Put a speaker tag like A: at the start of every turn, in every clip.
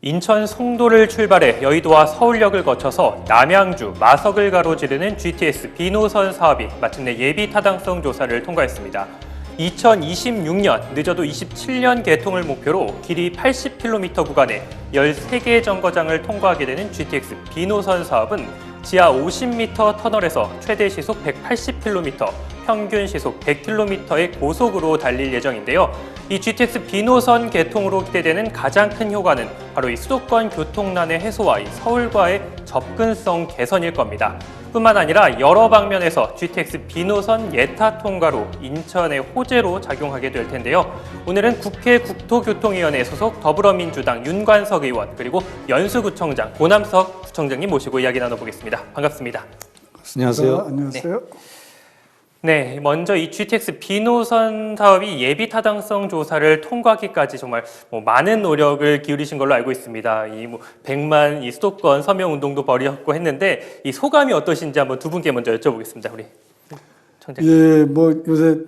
A: 인천 송도를 출발해 여의도와 서울역을 거쳐서 남양주, 마석을 가로지르는 GTX B노선 사업이 마침내 예비 타당성 조사를 통과했습니다. 2026년, 늦어도 27년 개통을 목표로 길이 80km 구간에 13개 정거장을 통과하게 되는 GTX B노선 사업은 지하 50m 터널에서 최대 시속 180km, 평균 시속 100km의 고속으로 달릴 예정인데요. 이 GTX B노선 개통으로 기대되는 가장 큰 효과는 바로 이 수도권 교통난의 해소와 이 서울과의 접근성 개선일 겁니다. 뿐만 아니라 여러 방면에서 GTX B노선 예타 통과로 인천의 호재로 작용하게 될 텐데요. 오늘은 국회 국토교통위원회 소속 더불어민주당 윤관석 의원 그리고 연수구청장 고남석 구청장님 모시고 이야기 나눠보겠습니다. 반갑습니다.
B: 안녕하세요.
C: 안녕하세요.
A: 네, 먼저 이 GTX B노선 사업이 예비 타당성 조사를 통과하기까지 정말 많은 노력을 기울이신 걸로 알고 있습니다. 이 100만 이 수도권 서명 운동도 벌였고 했는데 이 소감이 어떠신지 한번 두 분께 먼저 여쭤보겠습니다. 우리 청장님.
C: 예, 뭐 요새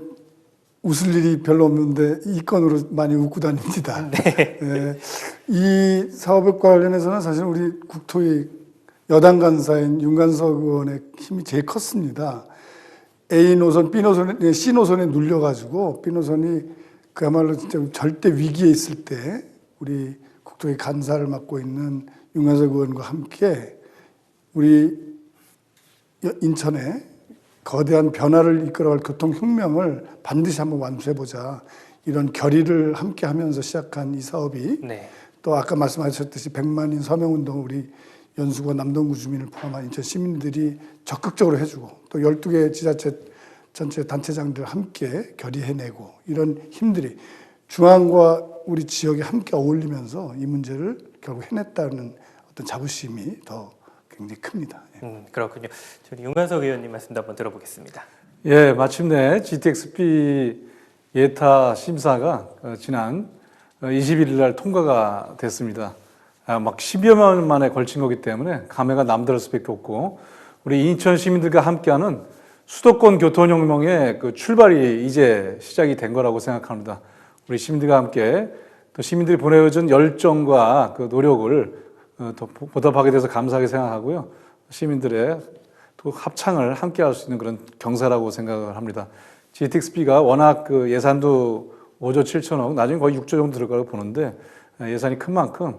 C: 웃을 일이 별로 없는데 이 건으로 많이 웃고 다닙니다.
A: 네.
C: 예, 이 사업과 관련해서는 사실 우리 국토위 여당 간사인 윤관석 의원의 힘이 제일 컸습니다. A 노선, B 노선, C 노선에 눌려가지고 B 노선이 그야말로 진짜 절대 위기에 있을 때 우리 국토위 간사를 맡고 있는 윤관석 의원과 함께 우리 인천에 거대한 변화를 이끌어갈 교통혁명을 반드시 한번 완수해보자. 이런 결의를 함께 하면서 시작한 이 사업이
A: 네.
C: 또 아까 말씀하셨듯이 100만인 서명운동을 우리 연수구와 남동구 주민을 포함한 인천 시민들이 적극적으로 해주고 또 12개 지자체 전체 단체장들 함께 결의해내고 이런 힘들이 중앙과 우리 지역에 함께 어울리면서 이 문제를 결국 해냈다는 어떤 자부심이 더 굉장히 큽니다.
A: 그렇군요. 저희 윤관석 의원님 말씀도 한번 들어보겠습니다.
B: 예, 마침내 GTX-B 예타 심사가 지난 21일 날 통과가 됐습니다. 막 10여 년 만에 걸친 거기 때문에 감회가 남다를 수밖에 없고 우리 인천 시민들과 함께하는 수도권 교통혁명의 그 출발이 이제 시작이 된 거라고 생각합니다. 우리 시민들과 함께 또 시민들이 보내준 열정과 그 노력을 더 보답하게 돼서 감사하게 생각하고요. 시민들의 또 합창을 함께 할 수 있는 그런 경사라고 생각을 합니다. GTX-B가 워낙 그 예산도 5조 7천억, 나중에 거의 6조 정도 들어가고 보는데 예산이 큰 만큼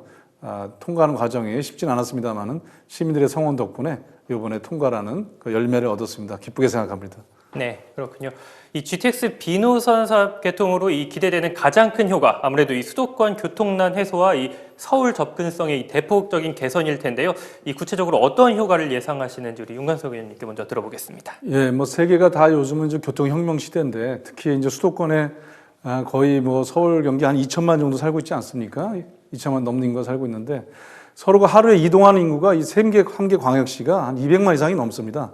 B: 통과하는 과정이 쉽진 않았습니다만은 시민들의 성원 덕분에 이번에 통과라는 그 열매를 얻었습니다. 기쁘게 생각합니다.
A: 네, 그렇군요. 이 GTX B노선 사업 개통으로 이 기대되는 가장 큰 효과, 아무래도 이 수도권 교통난 해소와 이 서울 접근성의 이 대폭적인 개선일 텐데요. 이 구체적으로 어떤 효과를 예상하시는지 우리 윤관석 의원님께 먼저 들어보겠습니다.
B: 예, 뭐 세계가 다 요즘은 이제 교통혁명 시대인데 특히 이제 수도권에 거의 뭐 서울, 경기 한 2천만 정도 살고 있지 않습니까? 2천만 넘는 인구가 살고 있는데 서로가 하루에 이동하는 인구가 이 3개, 1개 광역시가 한 200만 이상이 넘습니다.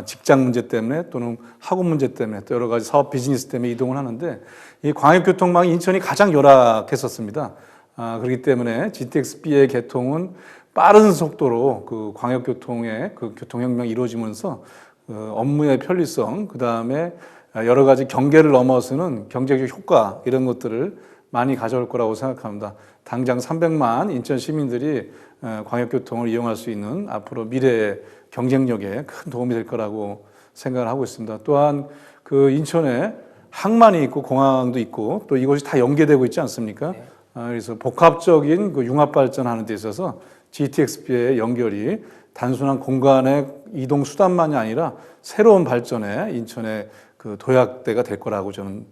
B: 직장 문제 때문에 또는 학업 문제 때문에 또 여러 가지 사업 비즈니스 때문에 이동을 하는데 이 광역교통망이 인천이 가장 열악했었습니다. 그렇기 때문에 GTX-B의 개통은 빠른 속도로 그 광역교통의 그 교통혁명이 이루어지면서 업무의 편리성, 그 다음에 여러 가지 경계를 넘어서는 경제적 효과 이런 것들을 많이 가져올 거라고 생각합니다. 당장 300만 인천 시민들이 광역교통을 이용할 수 있는 앞으로 미래의 경쟁력에 큰 도움이 될 거라고 생각을 하고 있습니다. 또한 그 인천에 항만이 있고 공항도 있고 또 이곳이 다 연계되고 있지 않습니까?
A: 네.
B: 그래서 복합적인 그 융합 발전하는 데 있어서 GTX-B의 연결이 단순한 공간의 이동 수단만이 아니라 새로운 발전에 인천의 그 도약대가 될 거라고 저는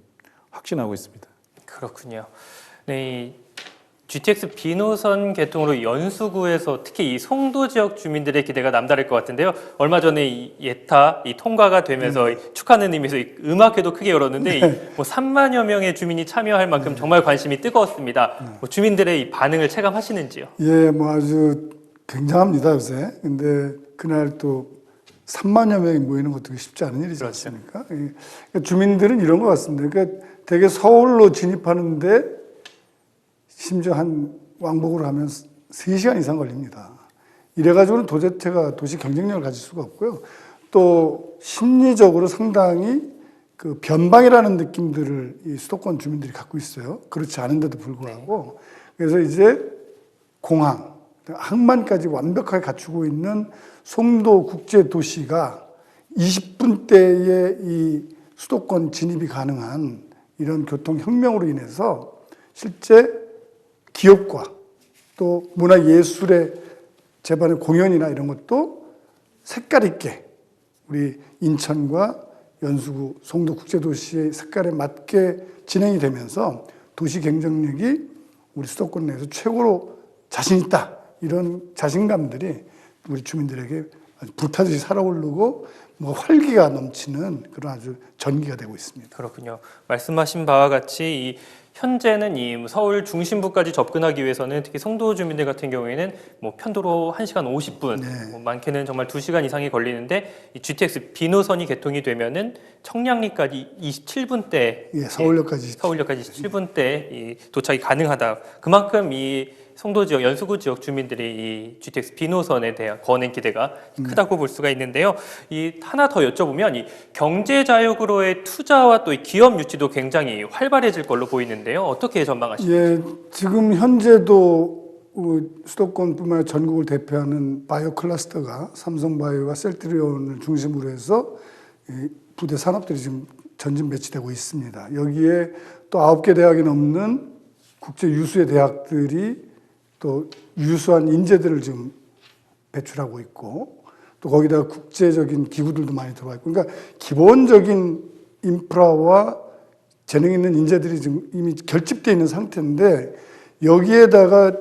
B: 확신하고 있습니다.
A: 그렇군요. 네, 이 GTX B노선 개통으로 연수구에서 특히 이 송도 지역 주민들의 기대가 남다를 것 같은데요. 얼마 전에 이 예타 이 통과가 되면서 축하하는 의미에서 이 음악회도 크게 열었는데 뭐 3만여 명의 주민이 참여할 만큼 정말 관심이 뜨거웠습니다. 뭐 주민들의 이 반응을 체감하시는지요?
C: 예, 뭐 아주 굉장합니다 요새. 근데 그날 또 3만여 명이 모이는 것도 쉽지 않은 일이지 않습니까? 그러니까 주민들은 이런 것 같습니다. 그러니까 되게 서울로 진입하는데 심지어 한 왕복으로 하면 3시간 이상 걸립니다. 이래가지고는 도대체가 도시 경쟁력을 가질 수가 없고요. 또 심리적으로 상당히 그 변방이라는 느낌들을 이 수도권 주민들이 갖고 있어요. 그렇지 않은데도 불구하고. 그래서 이제 공항, 항만까지 완벽하게 갖추고 있는 송도 국제 도시가 20분대에 이 수도권 진입이 가능한 이런 교통혁명으로 인해서 실제 기업과 또 문화예술의 제반의 공연이나 이런 것도 색깔 있게 우리 인천과 연수구, 송도 국제도시의 색깔에 맞게 진행이 되면서 도시 경쟁력이 우리 수도권 내에서 최고로 자신 있다. 이런 자신감들이 우리 주민들에게 아주 불타듯이 살아오르고 뭐 활기가 넘치는 그런 아주 전기가 되고 있습니다.
A: 그렇군요. 말씀하신 바와 같이 이 현재는 이 서울 중심부까지 접근하기 위해서는 특히 송도 주민들 같은 경우에는 뭐 편도로 1시간 50분, 뭐 많게는 정말 2시간 이상이 걸리는데 이 GTX B 노선이 개통이 되면은 청량리까지 27분대,
C: 예, 서울역까지
A: 27분대 도착이 가능하다. 그만큼 이 송도 지역, 연수구 지역 주민들이 이 GTX B 노선에 대한 거는 기대가 크다고 볼 수가 있는데요. 이 하나 더 여쭤보면 이 경제 자육으로의 투자와 또 이 기업 유치도 굉장히 활발해질 걸로 보이는데요. 어떻게 전망하십니까?
C: 예, 지금 현재도 수도권뿐만 아니라 전국을 대표하는 바이오 클러스터가 삼성바이오와 셀트리온을 중심으로 해서 이 부대 산업들이 지금 전진 배치되고 있습니다. 여기에 또 9개 대학이 넘는 국제 유수의 대학들이 또 유수한 인재들을 지금 배출하고 있고 또 거기다가 국제적인 기구들도 많이 들어와 있고 그러니까 기본적인 인프라와 재능 있는 인재들이 지금 이미 결집되어 있는 상태인데 여기에다가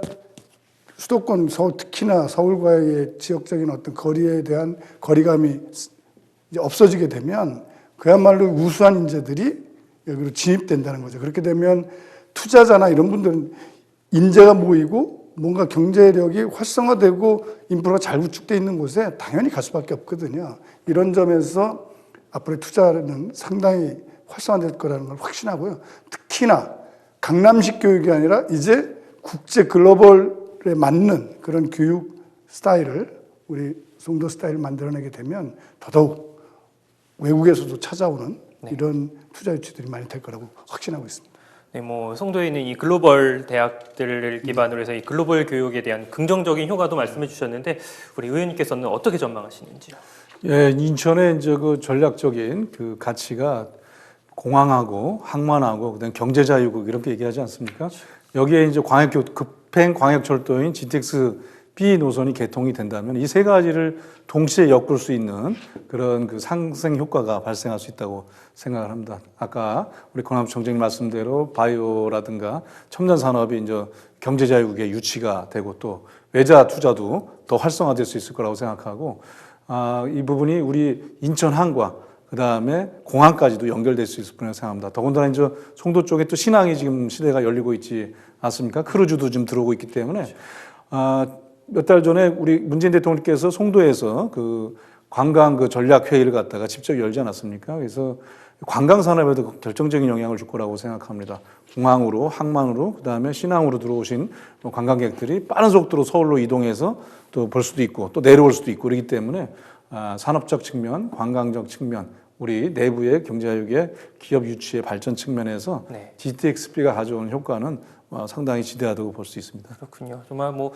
C: 수도권 서울 특히나 서울과의 지역적인 어떤 거리에 대한 거리감이 이제 없어지게 되면 그야말로 우수한 인재들이 여기로 진입된다는 거죠. 그렇게 되면 투자자나 이런 분들은 인재가 모이고 뭔가 경제력이 활성화되고 인프라가 잘 구축되어 있는 곳에 당연히 갈 수밖에 없거든요. 이런 점에서 앞으로의 투자는 상당히 활성화될 거라는 걸 확신하고요. 특히나 강남식 교육이 아니라 이제 국제 글로벌에 맞는 그런 교육 스타일을 우리 송도 스타일을 만들어내게 되면 더더욱 외국에서도 찾아오는 이런 투자 유치들이 많이 될 거라고 확신하고 있습니다.
A: 네, 뭐 송도에 있는 이 글로벌 대학들을 기반으로 해서 이 글로벌 교육에 대한 긍정적인 효과도 말씀해 주셨는데 우리 의원님께서는 어떻게 전망하시는지요?
B: 예, 인천의 이제 그 전략적인 그 가치가 공항하고 항만하고 그다음 경제 자유국 이렇게 얘기하지 않습니까? 여기에 이제 급행 광역철도인 GTX B 노선이 개통이 된다면 이 세 가지를 동시에 엮을 수 있는 그런 그 상승 효과가 발생할 수 있다고 생각을 합니다. 아까 우리 권한총장님 말씀대로 바이오라든가 첨단 산업이 이제 경제 자유국의 유치가 되고 또 외자 투자도 더 활성화될 수 있을 거라고 생각하고 이 부분이 우리 인천항과 그 다음에 공항까지도 연결될 수 있을 거라고 생각합니다. 더군다나 이제 송도 쪽에 또 신항이 지금 시대가 열리고 있지 않습니까? 크루즈도 지금 들어오고 있기 때문에 몇 달 전에 우리 문재인 대통령께서 송도에서 그 관광 그 전략 회의를 갖다가 직접 열지 않았습니까? 그래서 관광 산업에도 결정적인 영향을 줄 거라고 생각합니다. 공항으로, 항만으로, 그 다음에 신항으로 들어오신 관광객들이 빠른 속도로 서울로 이동해서 또 볼 수도 있고 또 내려올 수도 있고 그렇기 때문에 산업적 측면, 관광적 측면, 우리 내부의 경제자육의 기업 유치의 발전 측면에서 GTX-B가 가져오는 효과는 상당히 지대하다고 볼 수 있습니다.
A: 그렇군요. 정말 뭐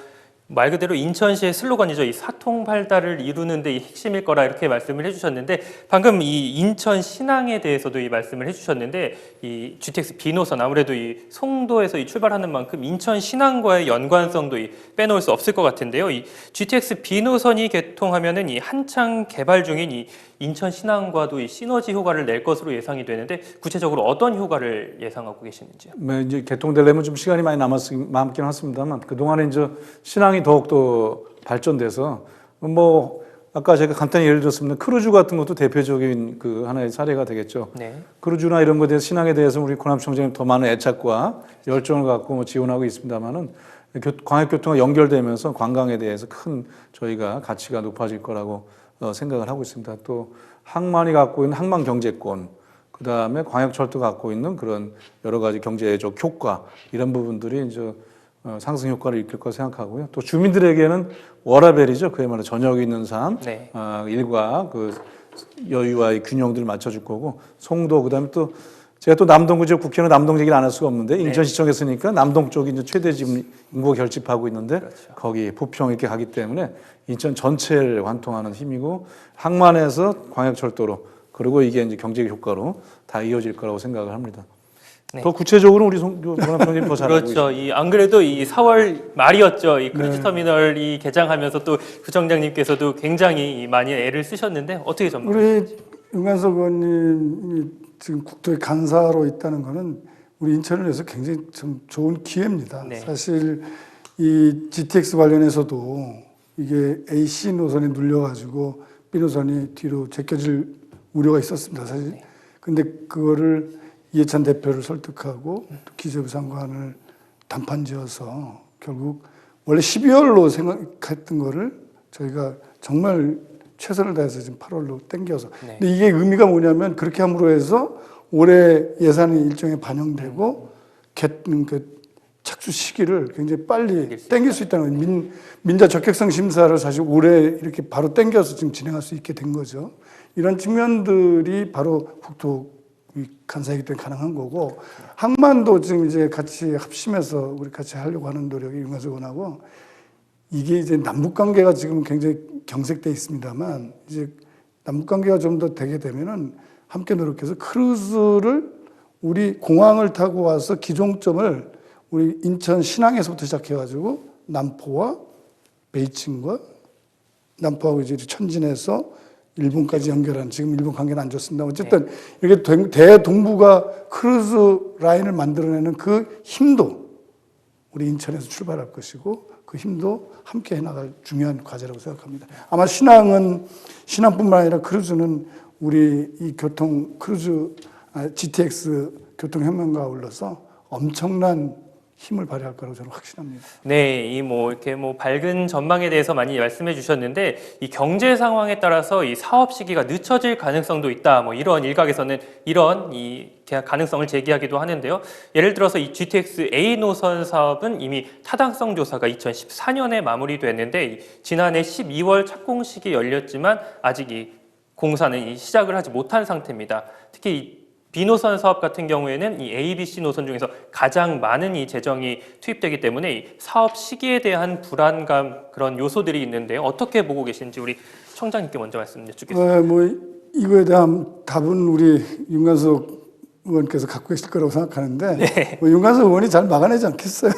A: 말 그대로 인천시의 슬로건이죠. 이 사통발달을 이루는 데 핵심일 거라 이렇게 말씀을 해주셨는데 방금 이 인천 신항에 대해서도 이 말씀을 해주셨는데 이 GTX B 노선 아무래도 이 송도에서 이 출발하는 만큼 인천 신항과의 연관성도 빼놓을 수 없을 것 같은데요. 이 GTX B 노선이 개통하면은 이 한창 개발 중인 이 인천 신항과도 이 시너지 효과를 낼 것으로 예상이 되는데 구체적으로 어떤 효과를 예상하고 계시는지요?
B: 네, 이제 개통되려면 좀 시간이 많이 남긴 했습니다만 그 동안에 이제 신항이 더욱더 발전돼서 뭐 아까 제가 간단히 예를 들었습니다. 크루즈 같은 것도 대표적인 그 하나의 사례가 되겠죠. 네. 크루즈나 이런 것에 대해서 신항에 대해서 우리 권한총장님 더 많은 애착과 열정을 갖고 뭐 지원하고 있습니다만은 광역교통과 연결되면서 관광에 대해서 큰 저희가 가치가 높아질 거라고 생각을 하고 있습니다. 또 항만이 갖고 있는 항만 경제권, 그 다음에 광역철도가 갖고 있는 그런 여러 가지 경제적 효과 이런 부분들이 이제 상승 효과를 일으킬 거라 생각하고요. 또 주민들에게는 워라벨이죠. 그야말로 저녁 있는 삶, 일과 그 여유와의 균형들을 맞춰줄 거고 송도 그다음에 또 제가 또 남동구 지역 국회의원 남동 얘기를 안 할 수가 없는데 인천시청 했으니까 남동 쪽이 이제 최대 지금 인구가 결집하고 있는데 거기 부평 이렇게 가기 때문에 인천 전체를 관통하는 힘이고 항만에서 광역철도로 그리고 이게 이제 경제 효과로 다 이어질 거라고 생각을 합니다.
A: 네.
B: 더 구체적으로 우리 노남평님 더 잘 알고
A: 그렇죠. 안 그래도 이 4월 말이었죠. 이 크루즈 터미널이 개장하면서 또 부청장님께서도 굉장히 많이 애를 쓰셨는데 어떻게 전망하세요?
C: 우리 윤관석 의원님이 지금 국토의 간사로 있다는 것은 우리 인천을 위해서 굉장히 좀 좋은 기회입니다.
A: 네.
C: 사실 이 GTX 관련해서도 이게 AC 노선에 눌려가지고 B 노선이 뒤로 제껴질 우려가 있었습니다. 사실. 근데 그거를 이해찬 대표를 설득하고 또 기재부 장관을 단판지어서 결국 원래 12월로 생각했던 거를 저희가 정말 최선을 다해서 지금 8월로 땡겨서.
A: 네.
C: 근데 이게 의미가 뭐냐면 그렇게 함으로 해서 올해 예산이 일정에 반영되고 그 착수 시기를 굉장히 빨리 땡길 수 있다는 거예요. 민자 적격성 심사를 사실 올해 이렇게 바로 땡겨서 지금 진행할 수 있게 된 거죠. 이런 측면들이 바로 국토 간사이기 때문에 가능한 거고 항만도 지금 이제 같이 합심해서 우리 같이 하려고 하는 노력이 윤관석 의원하고 이게 이제 남북 관계가 지금 굉장히 경색돼 있습니다만 이제 남북 관계가 좀 더 되게 되면은 함께 노력해서 크루즈를 우리 공항을 타고 와서 기종점을 우리 인천 신항에서부터 시작해가지고 남포와 베이징과 남포하고 이제 천진에서 일본까지 연결한 지금 일본 관계는 안 좋습니다. 어쨌든 이렇게 대동북아 크루즈 라인을 만들어내는 그 힘도 우리 인천에서 출발할 것이고 그 힘도 함께 해나갈 중요한 과제라고 생각합니다. 아마 신항뿐만 아니라 크루즈는 우리 이 GTX 교통혁명과 아울러서 엄청난 힘을 발휘할 거라고 저는 확신합니다.
A: 네, 이렇게 밝은 전망에 대해서 많이 말씀해 주셨는데 이 경제 상황에 따라서 이 사업 시기가 늦춰질 가능성도 있다. 이런 일각에서는 이런 이 가능성을 제기하기도 하는데요. 예를 들어서 이 GTX A 노선 사업은 이미 타당성 조사가 2014년에 마무리됐는데 지난해 12월 착공식이 열렸지만 아직 이 공사는 시작을 하지 못한 상태입니다. 특히 이 B노선 사업 같은 경우에는 이 A, B, C 노선 중에서 가장 많은 이 재정이 투입되기 때문에 이 사업 시기에 대한 불안감 그런 요소들이 있는데요. 어떻게 보고 계신지 우리 청장님께 먼저 말씀 여쭙겠습니다.
C: 이거에 대한 답은 우리 윤관석 의원께서 갖고 계실 거라고 생각하는데
A: 네.
C: 윤관석 의원이 잘 막아내지 않겠어요.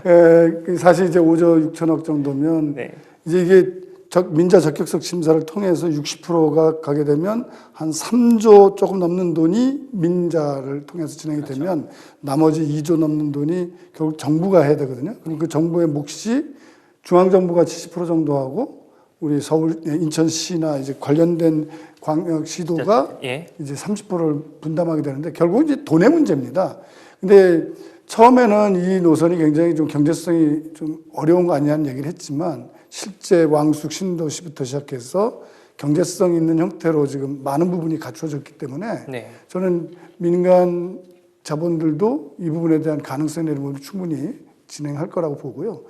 C: 네. 사실 이제 5조 6천억 정도면
A: 네.
C: 이제 이게 민자 적격성 심사를 통해서 60%가 가게 되면 한 3조 조금 넘는 돈이 민자를 통해서 진행이 되면 나머지 2조 넘는 돈이 결국 정부가 해야 되거든요. 그럼 그 정부의 몫이 중앙정부가 70% 정도 하고 우리 서울, 인천시나 이제 관련된 광역시도가 이제 30%를 분담하게 되는데 결국 이제 돈의 문제입니다. 근데 처음에는 이 노선이 굉장히 좀 경제성이 좀 어려운 거 아니냐는 얘기를 했지만 실제 왕숙 신도시부터 시작해서 경제성 있는 형태로 지금 많은 부분이 갖춰졌기 때문에 저는 민간 자본들도 이 부분에 대한 가능성이 내는 부분을 충분히 진행할 거라고 보고요.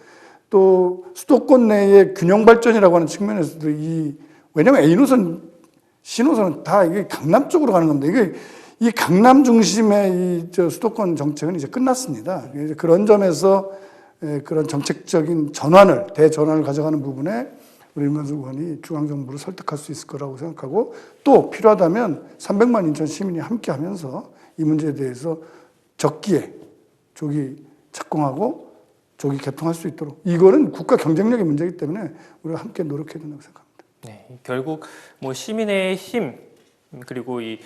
C: 또 수도권 내의 균형 발전이라고 하는 측면에서도 왜냐면 A노선, C노선은 다 이게 강남 쪽으로 가는 겁니다. 이 강남 중심의 수도권 정책은 이제 끝났습니다. 그런 점에서 그런 정책적인 대전환을 가져가는 부분에 우리 윤관석 의원이 중앙정부를 설득할 수 있을 거라고 생각하고 또 필요하다면 300만 인천 시민이 함께 하면서 이 문제에 대해서 적기에 조기 착공하고 조기 개통할 수 있도록 이거는 국가 경쟁력의 문제이기 때문에 우리가 함께 노력해야 된다고 생각합니다.
A: 네, 결국 시민의 힘 그리고 이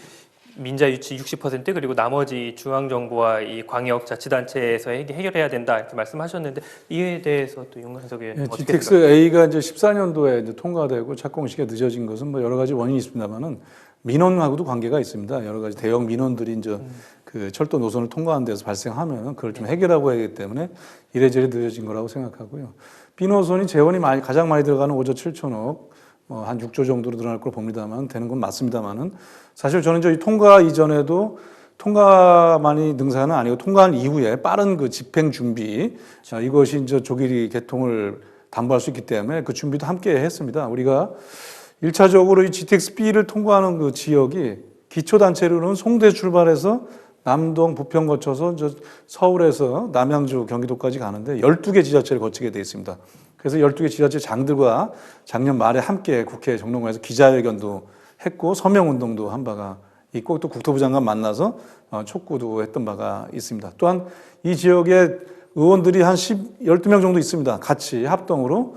A: 민자 유치 60% 그리고 나머지 중앙정부와 이 광역자치단체에서 해결해야 된다 이렇게 말씀하셨는데 이에 대해서 또 윤관석 의원 어떻게
B: GTX A가 이제 14년도에 이제 통과되고 착공 시기가 늦어진 것은 여러 가지 원인이 있습니다만은 민원하고도 관계가 있습니다. 여러 가지 대형 민원들이 이제 그 철도 노선을 통과하는 데서 발생하면 그걸 좀 해결하고 해야 하기 때문에 이래저래 늦어진 거라고 생각하고요. B노선이 재원이 가장 많이 들어가는 5조 7천억 한 6조 정도로 늘어날 걸 봅니다만 되는 건 맞습니다만은 사실 저는 저희 통과 이전에도 통과만이 능사는 아니고 통과한 이후에 빠른 그 집행 준비 이것이 이제 조기 개통을 담보할 수 있기 때문에 그 준비도 함께 했습니다. 우리가 1차적으로 이 GTX-B를 통과하는 그 지역이 기초단체로는 송대 출발해서 남동, 부평 거쳐서 서울에서 남양주, 경기도까지 가는데 12개 지자체를 거치게 되어 있습니다. 그래서 12개 지자체 장들과 작년 말에 함께 국회 정론관에서 기자회견도 했고 서명운동도 한 바가 있고 또 국토부 장관 만나서 촉구도 했던 바가 있습니다. 또한 이 지역에 의원들이 한 12명 정도 있습니다. 같이 합동으로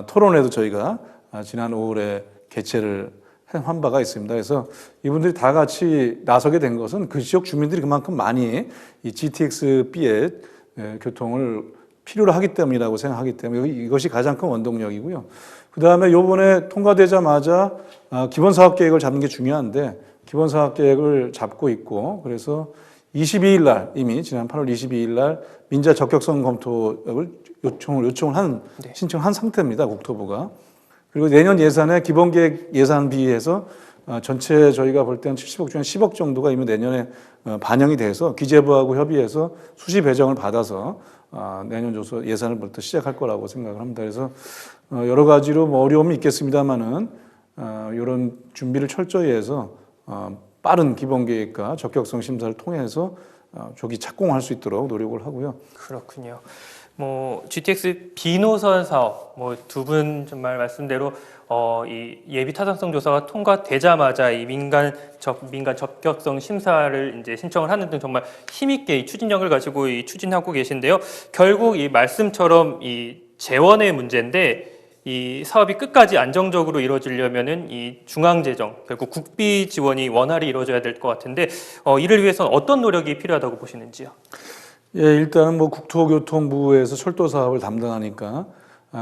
B: 토론회도 저희가 지난 5월에 개최를 한 바가 있습니다. 그래서 이분들이 다 같이 나서게 된 것은 그 지역 주민들이 그만큼 많이 이 GTX-B의 교통을 필요로 하기 때문이라고 생각하기 때문에 이것이 가장 큰 원동력이고요. 그 다음에 요번에 통과되자마자 기본사업계획을 잡는 게 중요한데 기본사업계획을 잡고 있고 그래서 22일 날 이미 지난 8월 22일 날 민자 적격성 검토를 요청을 한 신청한 상태입니다. 국토부가. 그리고 내년 예산에 기본계획 예산 비해서 전체 저희가 볼 때는 70억 중에 10억 정도가 이미 내년에 반영이 돼서 기재부하고 협의해서 수시 배정을 받아서 내년 조서 예산을 부터 시작할 거라고 생각을 합니다. 그래서 여러 가지로 뭐 어려움이 있겠습니다만은 이런 준비를 철저히 해서 빠른 기본계획과 적격성 심사를 통해서 조기 착공할 수 있도록 노력을 하고요.
A: 그렇군요. 뭐 GTX B노선 사업, 뭐 두 분 정말 말씀대로 이 예비 타당성 조사가 통과되자마자 이 민간 적격성 심사를 이제 신청을 하는 등 정말 힘있게 이 추진력을 가지고 이 추진하고 계신데요. 결국 이 말씀처럼 이 재원의 문제인데 이 사업이 끝까지 안정적으로 이루어지려면은 이 중앙 재정, 결국 국비 지원이 원활히 이루어져야 될 것 같은데 이를 위해서는 어떤 노력이 필요하다고 보시는지요?
B: 예, 일단은 뭐 국토교통부에서 철도 사업을 담당하니까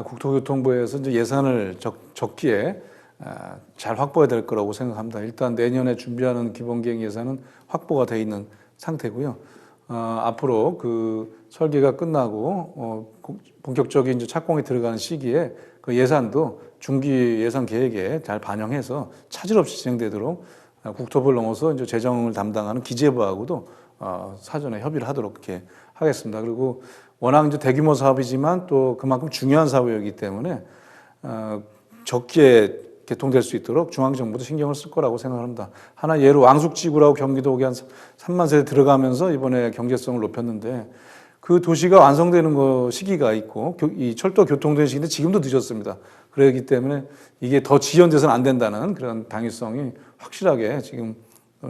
B: 국토교통부에서 이제 예산을 적기에 잘 확보해야 될 거라고 생각합니다. 일단 내년에 준비하는 기본계획 예산은 확보가 돼 있는 상태고요. 앞으로 그 설계가 끝나고 본격적인 이제 착공에 들어가는 시기에 그 예산도 중기 예산 계획에 잘 반영해서 차질 없이 진행되도록 국토부를 넘어서 이제 재정을 담당하는 기재부하고도 사전에 협의를 하도록 그렇게 하겠습니다. 그리고 워낙 이제 대규모 사업이지만 또 그만큼 중요한 사업이기 때문에 적기에 개통될 수 있도록 중앙정부도 신경을 쓸 거라고 생각합니다. 하나 예로 왕숙지구라고 경기도에 한 3만 세대 들어가면서 이번에 경제성을 높였는데 그 도시가 완성되는 시기가 있고 이 철도 교통되는 시기인데 지금도 늦었습니다. 그렇기 때문에 이게 더 지연돼서는 안 된다는 그런 당위성이 확실하게 지금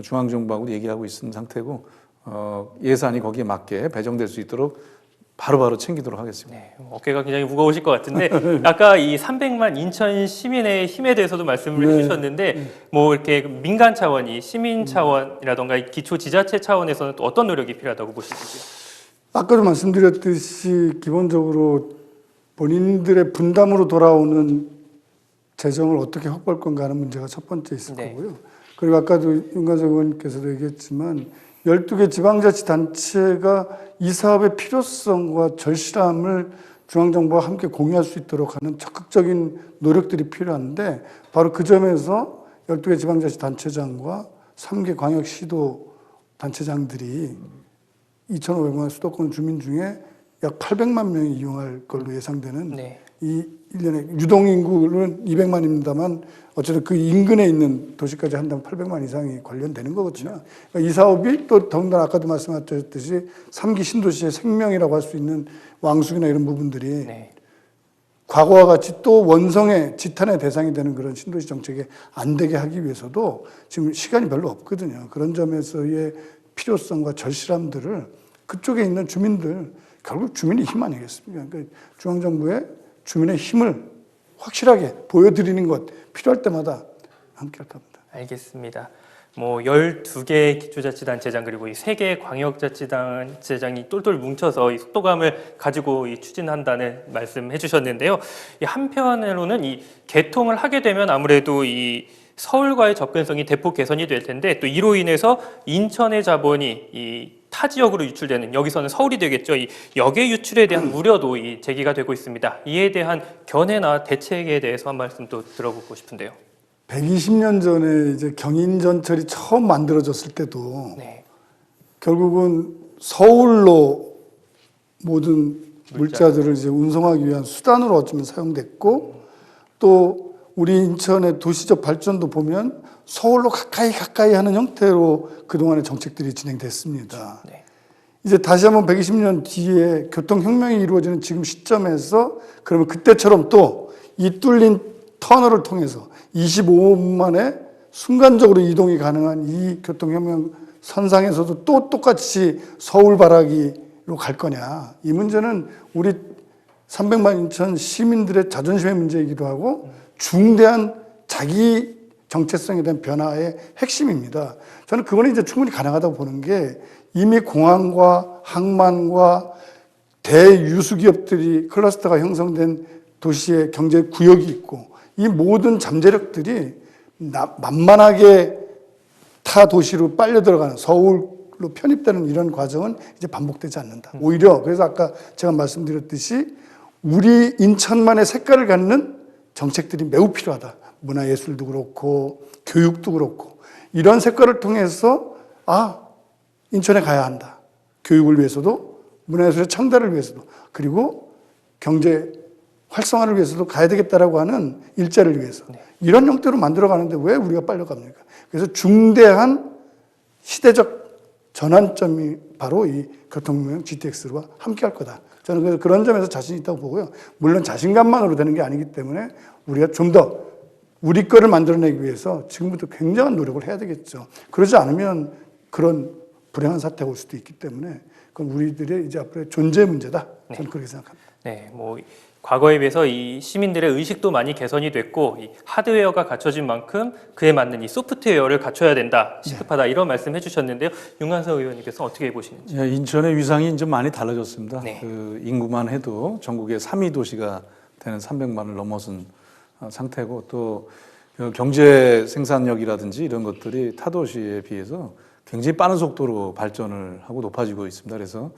B: 중앙정부하고 얘기하고 있는 상태고 예산이 거기에 맞게 배정될 수 있도록 바로바로 챙기도록 하겠습니다.
A: 네, 어깨가 굉장히 무거우실 것 같은데 아까 이 300만 인천 시민의 힘에 대해서도 말씀을 해주셨는데 뭐 이렇게 민간 차원이 시민 차원이라던가 기초 지자체 차원에서는 또 어떤 노력이 필요하다고 보시는지요?
C: 아까도 말씀드렸듯이 기본적으로 본인들의 분담으로 돌아오는 재정을 어떻게 확보할 건가 하는 문제가 첫 번째 있을 거고요. 그리고 아까도 윤관석 의원께서도 얘기했지만 12개 지방자치단체가 이 사업의 필요성과 절실함을 중앙정부와 함께 공유할 수 있도록 하는 적극적인 노력들이 필요한데 바로 그 점에서 12개 지방자치단체장과 3개 광역시도 단체장들이 2,500만 수도권 주민 중에 약 800만 명이 이용할 걸로 예상되는 이 1년에 유동인구는 200만입니다만 어쨌든 그 인근에 있는 도시까지 한다면 800만 이상이 관련되는 거거든요. 그러니까 이 사업이 또 더군다나 아까도 말씀하셨듯이 3기 신도시의 생명이라고 할 수 있는 왕숙이나 이런 부분들이 과거와 같이 또 원성의 지탄의 대상이 되는 그런 신도시 정책에 안 되게 하기 위해서도 지금 시간이 별로 없거든요. 그런 점에서의 필요성과 절실함들을 그쪽에 있는 주민들, 결국 주민의 힘 아니겠습니까? 그러니까 중앙정부의 주민의 힘을 확실하게 보여드리는 것 필요할 때마다 함께 할 겁니다.
A: 알겠습니다. 뭐 12개 기초자치단체장 그리고 이 3개 광역자치단체장이 똘똘 뭉쳐서 이 속도감을 가지고 이 추진한다는 말씀해 주셨는데요. 이 한편으로는 이 개통을 하게 되면 아무래도 이 서울과의 접근성이 대폭 개선이 될 텐데 또 이로 인해서 인천의 자본이 이 타 지역으로 유출되는 여기서는 서울이 되겠죠. 이 역의 유출에 대한 우려도 이 제기가 되고 있습니다. 이에 대한 견해나 대책에 대해서 한 말씀 또 들어보고 싶은데요.
C: 120년 전에 이제 경인전철이 처음 만들어졌을 때도 결국은 서울로 모든 물자들을 이제 운송하기 위한 수단으로 어쩌면 사용됐고 또 우리 인천의 도시적 발전도 보면 서울로 가까이 하는 형태로 그동안의 정책들이 진행됐습니다.
A: 네.
C: 이제 다시 한번 120년 뒤에 교통혁명이 이루어지는 지금 시점에서 그러면 그때처럼 또 이 뚫린 터널을 통해서 25분 만에 순간적으로 이동이 가능한 이 교통혁명 선상에서도 또 똑같이 서울 바라기로 갈 거냐. 이 문제는 우리 300만 인천 시민들의 자존심의 문제이기도 하고 중대한 자기 정체성에 대한 변화의 핵심입니다. 저는 그거는 이제 충분히 가능하다고 보는 게 이미 공항과 항만과 대유수 기업들이 클러스터가 형성된 도시의 경제 구역이 있고 이 모든 잠재력들이 만만하게 타 도시로 빨려 들어가는 서울로 편입되는 이런 과정은 이제 반복되지 않는다. 오히려 그래서 아까 제가 말씀드렸듯이 우리 인천만의 색깔을 갖는 정책들이 매우 필요하다. 문화예술도 그렇고 교육도 그렇고 이런 색깔을 통해서 인천에 가야 한다. 교육을 위해서도 문화예술의 창달을 위해서도 그리고 경제 활성화를 위해서도 가야 되겠다라고 하는 일자리를 위해서 이런 형태로 만들어가는데 왜 우리가 빨려갑니까? 그래서 중대한 시대적 전환점이 바로 이 교통혁명 GTX와 함께할 거다. 저는 그래서 그런 점에서 자신 있다고 보고요. 물론 자신감만으로 되는 게 아니기 때문에 우리가 좀 더 우리 거를 만들어내기 위해서 지금부터 굉장한 노력을 해야 되겠죠. 그러지 않으면 그런 불행한 사태가 올 수도 있기 때문에 그건 우리들의 이제 앞으로의 존재 문제다. 저는 그렇게 생각합니다.
A: 네, 과거에 비해서 이 시민들의 의식도 많이 개선이 됐고 이 하드웨어가 갖춰진 만큼 그에 맞는 이 소프트웨어를 갖춰야 된다, 시급하다 이런 말씀 해주셨는데요. 윤관석 의원님께서 어떻게 보시는지?
B: 예, 인천의 위상이 좀 많이 달라졌습니다.
A: 네.
B: 그 인구만 해도 전국의 3위 도시가 되는 300만을 넘어선 상태고 또 경제 생산력이라든지 이런 것들이 타 도시에 비해서 굉장히 빠른 속도로 발전을 하고 높아지고 있습니다. 그래서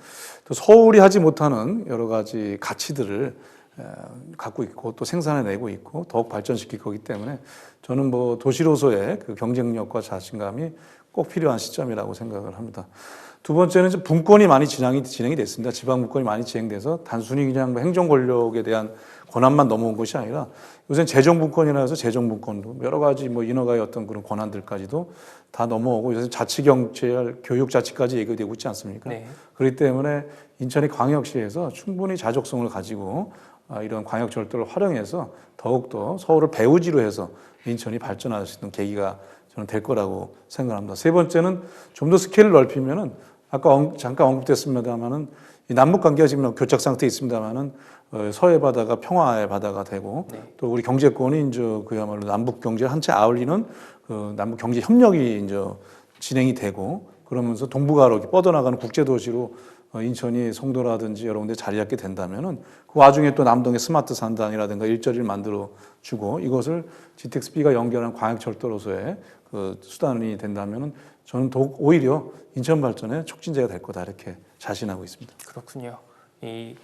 B: 또 서울이 하지 못하는 여러 가지 가치들을 갖고 있고 또 생산해내고 있고 더욱 발전시킬 거기 때문에 저는 도시로서의 그 경쟁력과 자신감이 꼭 필요한 시점이라고 생각을 합니다. 두 번째는 이제 분권이 많이 진행이 됐습니다. 지방 분권이 많이 진행돼서 단순히 그냥 행정 권력에 대한 권한만 넘어온 것이 아니라 요새는 재정 분권이라 해서 재정 분권도 여러 가지 인허가의 어떤 그런 권한들까지도 다 넘어오고 요새 자치경찰, 교육자치까지 얘기되고 있지 않습니까? 네. 그렇기 때문에 인천이 광역시에서 충분히 자족성을 가지고 이런 광역 절도를 활용해서 더욱더 서울을 배후지로 해서 인천이 발전할 수 있는 계기가 저는 될 거라고 생각합니다. 세 번째는 좀 더 스케일을 넓히면은 아까 잠깐 언급됐습니다만은 이 남북 관계가 지금 교착 상태에 있습니다만은 서해 바다가 평화의 바다가 되고 또 우리 경제권이 이제 그야말로 남북 경제 한 채 아울리는 그 남북 경제 협력이 이제 진행이 되고 그러면서 동북아로 이렇게 뻗어나가는 국제 도시로 인천이 송도라든지 여러 군데 자리 잡게 된다면은 그 와중에 또 남동의 스마트 산단이라든가 일자리를 만들어 주고 이것을 GTX-B가 연결한 광역철도로서의 그 수단이 된다면은 저는 더욱 오히려 인천 발전의 촉진제가 될 거다 이렇게 자신하고 있습니다.
A: 그렇군요. 이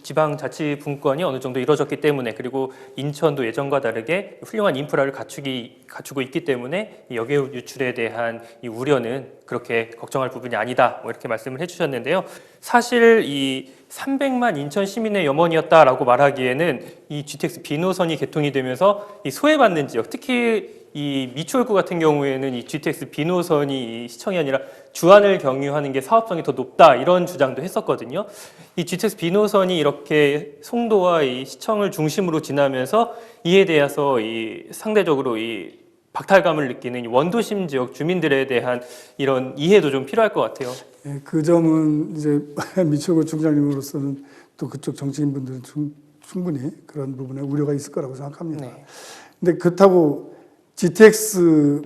A: 지방자치 분권이 어느 정도 이루어졌기 때문에 그리고 인천도 예전과 다르게 훌륭한 인프라를 갖추고 있기 때문에 역외 유출에 대한 이 우려는 그렇게 걱정할 부분이 아니다 이렇게 말씀을 해주셨는데요. 사실 이 300만 인천 시민의 염원이었다라고 말하기에는 이 GTX 비노선이 개통이 되면서 이 소외받는 지역 특히 이 미추홀구 같은 경우에는 이 GTX 비노선이 시청이 아니라 주안을 경유하는 게 사업성이 더 높다 이런 주장도 했었거든요. 이 GTX 비노선이 이렇게 송도와 이 시청을 중심으로 지나면서 이에 대해서 이 상대적으로 이 박탈감을 느끼는 원도심 지역 주민들에 대한 이런 이해도 좀 필요할 것 같아요.
C: 네, 그 점은 이제 미추홀구 총장님으로서는 또 그쪽 정치인분들은 충분히 그런 부분에 우려가 있을 거라고 생각합니다.
A: 네.
C: 근데 그렇다고 GTX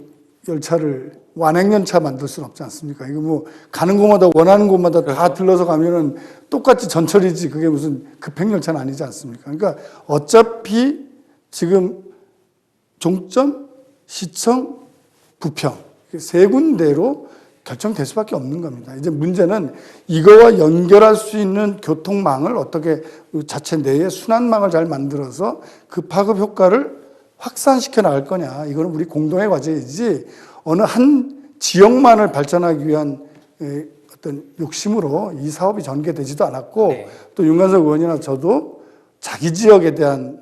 C: 열차를 완행열차 만들 수는 없지 않습니까? 이거 가는 곳마다 원하는 곳마다 그렇죠. 다 들러서 가면은 똑같이 전철이지 그게 무슨 급행열차는 아니지 않습니까? 그러니까 어차피 지금 종점, 시청, 부평 세 군데로 결정될 수밖에 없는 겁니다. 이제 문제는 이거와 연결할 수 있는 교통망을 어떻게 자체 내에 순환망을 잘 만들어서 그 파급 효과를 확산시켜 나갈 거냐. 이거는 우리 공동의 과제이지 어느 한 지역만을 발전하기 위한 어떤 욕심으로 이 사업이 전개되지도 않았고 네. 또 윤관석 의원이나 저도 자기 지역에 대한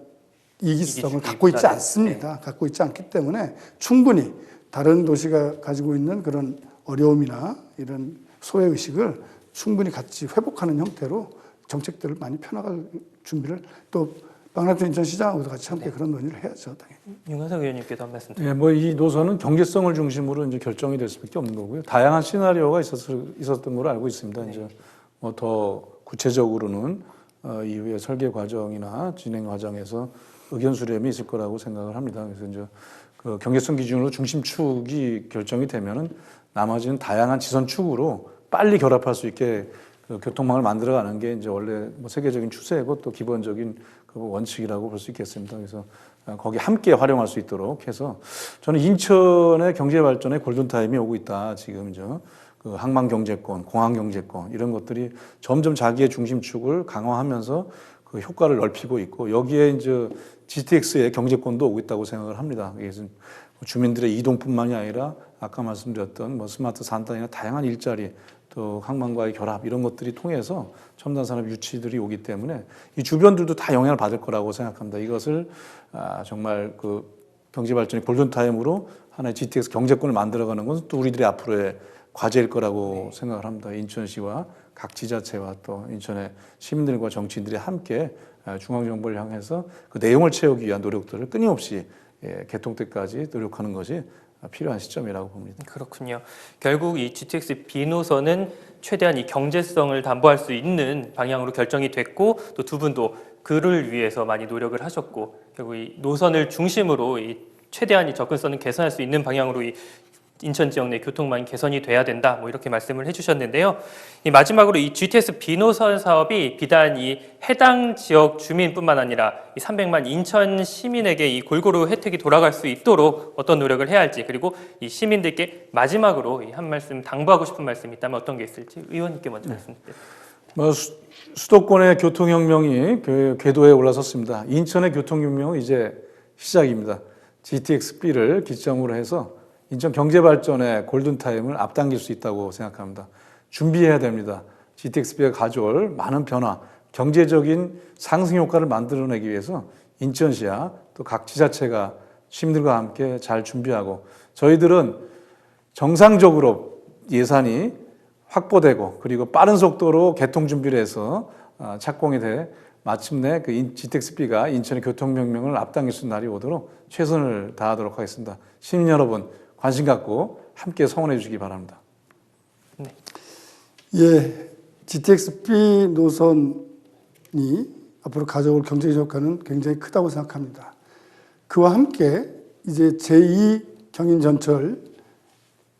C: 이기성을 갖고 있지 않습니다. 갖고 있지 않기 때문에 충분히 다른 도시가 가지고 있는 그런 어려움이나 이런 소외의식을 충분히 같이 회복하는 형태로 정책들을 많이 펴나갈 준비를 또 박람회 인천시장하고도 같이 함께 그런 논의를 해야죠. 당연히.
A: 윤관석 의원님께도 한 말씀 드립니다.
B: 예, 뭐 이 노선은 경제성을 중심으로 이제 결정이 될 수밖에 없는 거고요. 다양한 시나리오가 있었던 걸로 알고 있습니다. 이제 뭐 더 구체적으로는 이후에 설계 과정이나 진행 과정에서 의견 수렴이 있을 거라고 생각을 합니다. 그래서 이제 그 경제성 기준으로 중심축이 결정이 되면은 나머지는 다양한 지선축으로 빨리 결합할 수 있게 그 교통망을 만들어가는 게 이제 원래 뭐 세계적인 추세고 또 기본적인 그 원칙이라고 볼 수 있겠습니다. 그래서 거기 함께 활용할 수 있도록 해서 저는 인천의 경제 발전에 골든 타임이 오고 있다. 지금 이제 그 항만 경제권, 공항 경제권 이런 것들이 점점 자기의 중심축을 강화하면서 그 효과를 넓히고 있고 여기에 이제 GTX의 경제권도 오고 있다고 생각을 합니다. 그래서 주민들의 이동뿐만이 아니라 아까 말씀드렸던 뭐 스마트 산단이나 다양한 일자리 또 항만과의 결합 이런 것들이 통해서 첨단 산업 유치들이 오기 때문에 이 주변들도 다 영향을 받을 거라고 생각합니다. 이것을 정말 그 경제 발전의 골든 타임으로 하나의 GTX 경제권을 만들어가는 것은 또 우리들의 앞으로의 과제일 거라고 생각을 합니다. 인천시와 각 지자체와 또 인천의 시민들과 정치인들이 함께 중앙정부를 향해서 그 내용을 채우기 위한 노력들을 끊임없이 개통 때까지 노력하는 것이 필요한 시점이라고 봅니다.
A: 그렇군요. 결국 이 GTX B 노선은 최대한 이 경제성을 담보할 수 있는 방향으로 결정이 됐고 또 두 분도 그를 위해서 많이 노력을 하셨고 결국 이 노선을 중심으로 이 최대한 이 접근성을 개선할 수 있는 방향으로 이 인천 지역 내 교통망이 개선이 돼야 된다. 뭐 이렇게 말씀을 해주셨는데요. 이 마지막으로 이 GTX B 노선 사업이 비단 이 해당 지역 주민뿐만 아니라 이 300만 인천 시민에게 이 골고루 혜택이 돌아갈 수 있도록 어떤 노력을 해야 할지 그리고 이 시민들께 마지막으로 이 한 말씀 당부하고 싶은 말씀이 있다면 어떤 게 있을지 의원님께 먼저 말씀드릴게요.
B: 뭐 수도권의 교통혁명이 궤도에 올라섰습니다. 인천의 교통혁명은 이제 시작입니다. GTX-B를 기점으로 해서 인천 경제발전의 골든타임을 앞당길 수 있다고 생각합니다. 준비해야 됩니다. GTX-B가 가져올 많은 변화, 경제적인 상승 효과를 만들어내기 위해서 인천시와 또 각 지자체가 시민들과 함께 잘 준비하고 저희들은 정상적으로 예산이 확보되고 그리고 빠른 속도로 개통 준비를 해서 착공이 돼 마침내 그 GTX-B가 인천의 교통혁명을 앞당길 수 있는 날이 오도록 최선을 다하도록 하겠습니다. 시민 여러분 관심 갖고 함께 성원해 주시기 바랍니다.
A: 네.
C: 예, GTX-B 노선이 앞으로 가져올 경제적 효과는 굉장히 크다고 생각합니다. 그와 함께 이제 제2 경인전철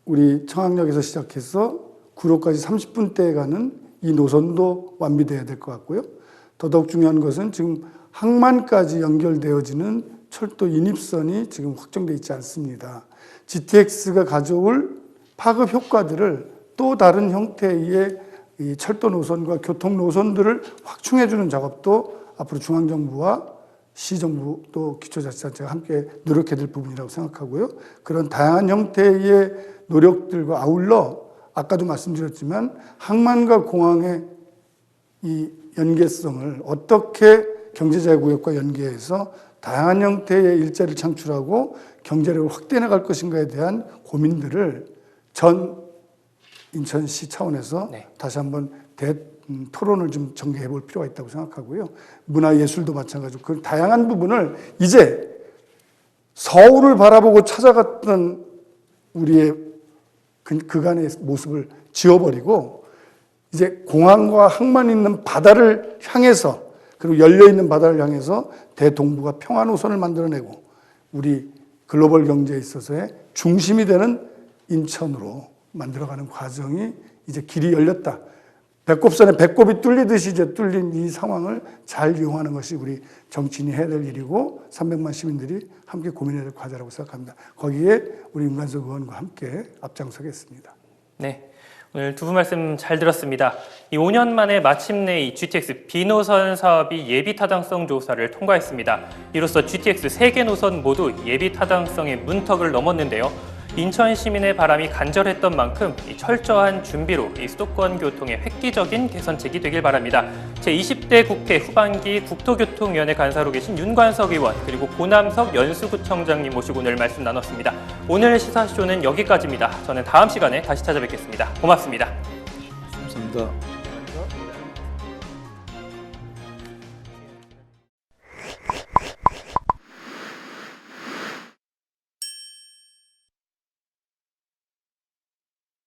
C: 우리 청학역에서 시작해서 구로까지 30분대에 가는 이 노선도 완비돼야 될 것 같고요. 더더욱 중요한 것은 지금 항만까지 연결되어지는 철도 인입선이 지금 확정돼 있지 않습니다. GTX가 가져올 파급 효과들을 또 다른 형태의 이 철도 노선과 교통 노선들을 확충해주는 작업도 앞으로 중앙정부와 시정부 또 기초자치단체가 함께 노력해야 될 부분이라고 생각하고요. 그런 다양한 형태의 노력들과 아울러 아까도 말씀드렸지만 항만과 공항의 이 연계성을 어떻게 경제자유구역과 연계해서 다양한 형태의 일자리를 창출하고 경제력을 확대해 나갈 것인가에 대한 고민들을 전 인천시 차원에서 다시 한번 토론을 좀 전개해 볼 필요가 있다고 생각하고요. 문화예술도 마찬가지고 그 다양한 부분을 이제 서울을 바라보고 찾아갔던 우리의 그간의 모습을 지워버리고 이제 공항과 항만 있는 바다를 향해서 그리고 열려있는 바다를 향해서 대동부가 평화노선을 만들어내고 우리 글로벌 경제에 있어서의 중심이 되는 인천으로 만들어가는 과정이 이제 길이 열렸다. 배꼽선에 배꼽이 뚫리듯이 이제 뚫린 이 상황을 잘 이용하는 것이 우리 정치인이 해야 될 일이고 300만 시민들이 함께 고민해야 될 과제라고 생각합니다. 거기에 우리 윤관석 의원과 함께 앞장서겠습니다.
A: 네. 오늘 두 분 말씀 잘 들었습니다. 이 5년 만에 마침내 이 GTX B 노선 사업이 예비 타당성 조사를 통과했습니다. 이로써 GTX 3개 노선 모두 예비 타당성의 문턱을 넘었는데요. 인천 시민의 바람이 간절했던 만큼 이 철저한 준비로 이 수도권 교통의 획기적인 개선책이 되길 바랍니다. 제20대 국회 후반기 국토교통위원회 간사로 계신 윤관석 의원 그리고 고남석 연수구청장님 모시고 오늘 말씀 나눴습니다. 오늘 시사쇼는 여기까지입니다. 저는 다음 시간에 다시 찾아뵙겠습니다. 고맙습니다.
B: 감사합니다.